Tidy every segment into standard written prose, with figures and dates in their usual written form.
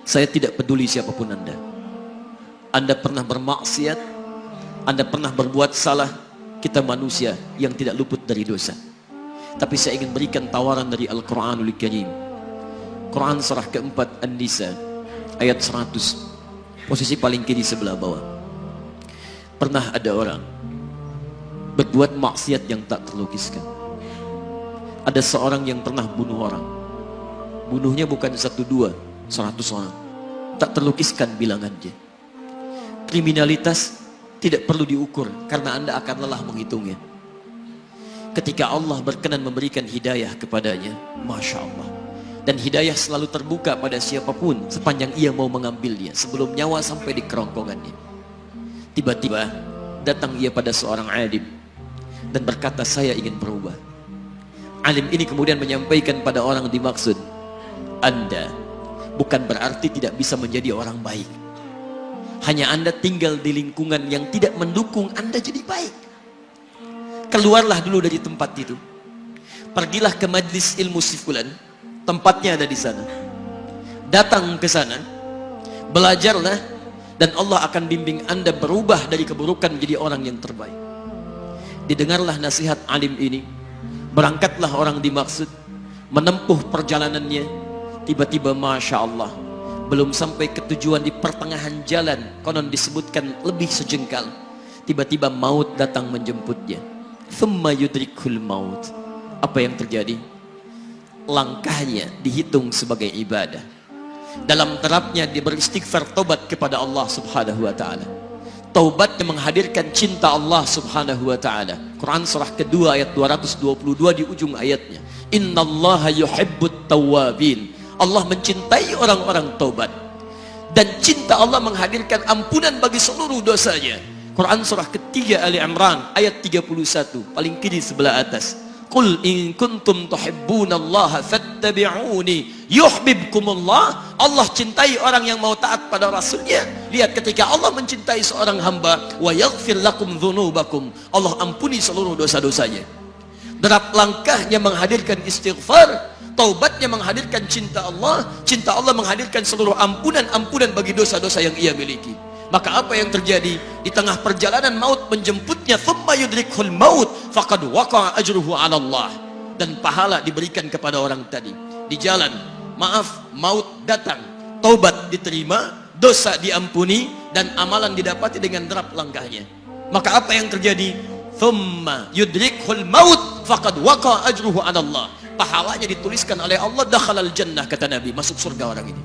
Saya tidak peduli siapapun Anda. Anda pernah bermaksiat, Anda pernah berbuat salah. Kita manusia yang tidak luput dari dosa. Tapi saya ingin berikan tawaran dari Al-Quranul Karim. Quran surah keempat An-Nisa ayat 100, posisi paling kiri sebelah bawah. Pernah ada orang berbuat maksiat yang tak terlukiskan. Ada seorang yang pernah bunuh orang. Bunuhnya bukan 1, 2, 100 orang. Tak terlukiskan bilangannya. Kriminalitas tidak perlu diukur karena Anda akan lelah menghitungnya. Ketika Allah berkenan memberikan hidayah kepadanya, Masya Allah. Dan hidayah selalu terbuka pada siapapun sepanjang ia mau mengambilnya sebelum nyawa sampai di kerongkongannya. Tiba-tiba datang ia pada seorang alim dan berkata, saya ingin berubah. Alim ini kemudian menyampaikan pada orang dimaksud, Anda bukan berarti tidak bisa menjadi orang baik. Hanya Anda tinggal di lingkungan yang tidak mendukung Anda jadi baik. Keluarlah dulu dari tempat itu. Pergilah ke majlis ilmu si fulan, tempatnya ada di sana. Datang ke sana, belajarlah, dan Allah akan bimbing Anda berubah dari keburukan menjadi orang yang terbaik. Didengarlah nasihat alim ini. Berangkatlah orang dimaksud, menempuh perjalanannya. Tiba-tiba Masya Allah, belum sampai ke tujuan, di pertengahan jalan, konon disebutkan lebih sejengkal, tiba-tiba maut datang menjemputnya. Thumma yudrikul maut. Apa yang terjadi? Langkahnya dihitung sebagai ibadah. Dalam terapnya dia beristighfar, tobat kepada Allah subhanahu wa ta'ala. Taubat yang menghadirkan cinta Allah subhanahu wa ta'ala. Quran surah kedua ayat 222 di ujung ayatnya. Innallaha yuhibbut tawwabin. Allah mencintai orang-orang taubat. Dan cinta Allah menghadirkan ampunan bagi seluruh dosanya. Quran surah ketiga Ali Imran ayat 31, paling kiri sebelah atas. Qul in kuntum tuhibbunallaha fattabi'uni yuhibbukumullah. Allah cintai orang yang mau taat pada Rasulnya. Lihat, ketika Allah mencintai seorang hamba, wa yaghfir lakum dzunubakum, Allah ampuni seluruh dosa-dosanya. Derap langkahnya menghadirkan istighfar, taubatnya menghadirkan cinta Allah menghadirkan seluruh ampunan bagi dosa-dosa yang ia miliki. Maka apa yang terjadi? Di tengah perjalanan maut menjemputnya, thumma yudrikhul maut faqad waqa'a ajruhu 'ala Allah. Dan pahala diberikan kepada orang tadi. Di jalan, maaf, maut datang, taubat diterima, dosa diampuni, dan amalan didapati dengan derap langkahnya. Maka apa yang terjadi? Thumma yudrikhul maut faqad waqa'a ajruhu 'ala Allah. Pahalanya dituliskan oleh Allah, dakhalal jannah, kata Nabi, masuk surga orang ini.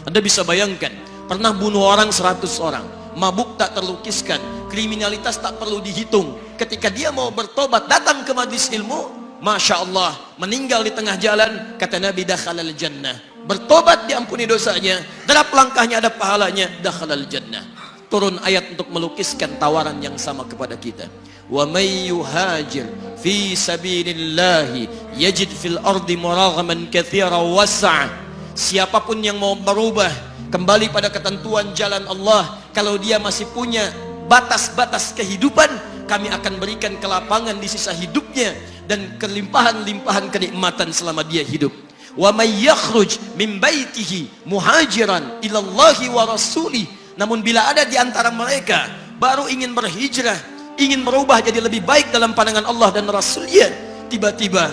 Anda bisa bayangkan, pernah bunuh orang 100 orang, mabuk tak terlukiskan, kriminalitas tak perlu dihitung. Ketika dia mau bertobat, datang ke majlis ilmu, Masya Allah, meninggal di tengah jalan, kata Nabi, dakhalal jannah. Bertobat diampuni dosanya, derap langkahnya ada pahalanya, dakhalal jannah. Turun ayat untuk melukiskan tawaran yang sama kepada kita. Wa may yuhajir fi sabilillahi yajid fil ardi muraghaman katsira was'a. Siapapun yang mau berubah kembali pada ketentuan jalan Allah, kalau dia masih punya batas-batas kehidupan, kami akan berikan kelapangan di sisa hidupnya dan kelimpahan-limpahan kenikmatan selama dia hidup. Wa may yakhruj min baitihi muhajiran ila Allahi wa rasulih. Namun bila ada di antara mereka baru ingin berhijrah, ingin berubah jadi lebih baik dalam pandangan Allah dan Rasulnya, tiba-tiba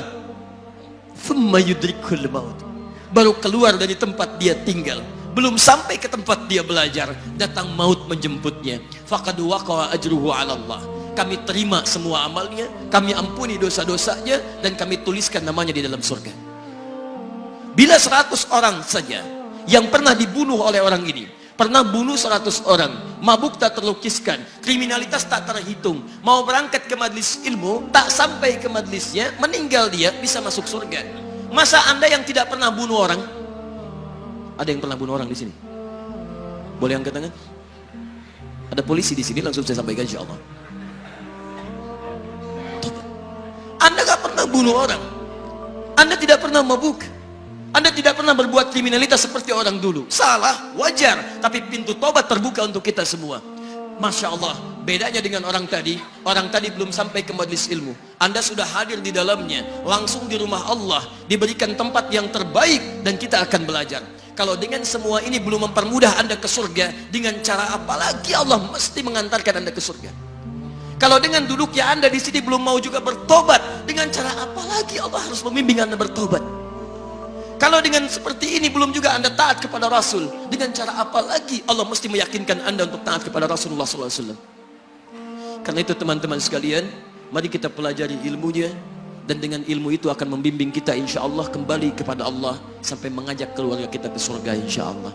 thumma yudrikul maut, baru keluar dari tempat dia tinggal, belum sampai ke tempat dia belajar, datang maut menjemputnya, faqad waqa'a ajruhu 'ala Allah. Kami terima semua amalnya, kami ampuni dosa-dosanya, dan kami tuliskan namanya di dalam surga. Bila 100 orang saja yang pernah dibunuh oleh orang ini, pernah bunuh 100 orang, mabuk tak terlukiskan, kriminalitas tak terhitung, mau berangkat ke majlis ilmu, tak sampai ke majlisnya, meninggal dia, bisa masuk surga. Masa Anda yang tidak pernah bunuh orang? Ada yang pernah bunuh orang di sini? Boleh angkat tangan? Ada polisi di sini, langsung saya sampaikan insyaallah. Anda gak pernah bunuh orang, Anda tidak pernah mabuk, Anda tidak pernah berbuat kriminalitas seperti orang dulu. Salah, wajar, tapi pintu tobat terbuka untuk kita semua. Masya Allah, bedanya dengan orang tadi belum sampai ke majlis ilmu, Anda sudah hadir di dalamnya, langsung di rumah Allah, diberikan tempat yang terbaik, dan kita akan belajar. Kalau dengan semua ini belum mempermudah Anda ke surga, dengan cara apa lagi Allah mesti mengantarkan Anda ke surga? Kalau dengan duduknya Anda di sini belum mau juga bertobat, dengan cara apa lagi Allah harus membimbing Anda bertobat? Kalau dengan seperti ini belum juga Anda taat kepada Rasul, dengan cara apa lagi Allah mesti meyakinkan Anda untuk taat kepada Rasulullah SAW? Karena itu teman-teman sekalian, mari kita pelajari ilmunya, dan dengan ilmu itu akan membimbing kita insya Allah kembali kepada Allah sampai mengajak keluarga kita ke surga insya Allah.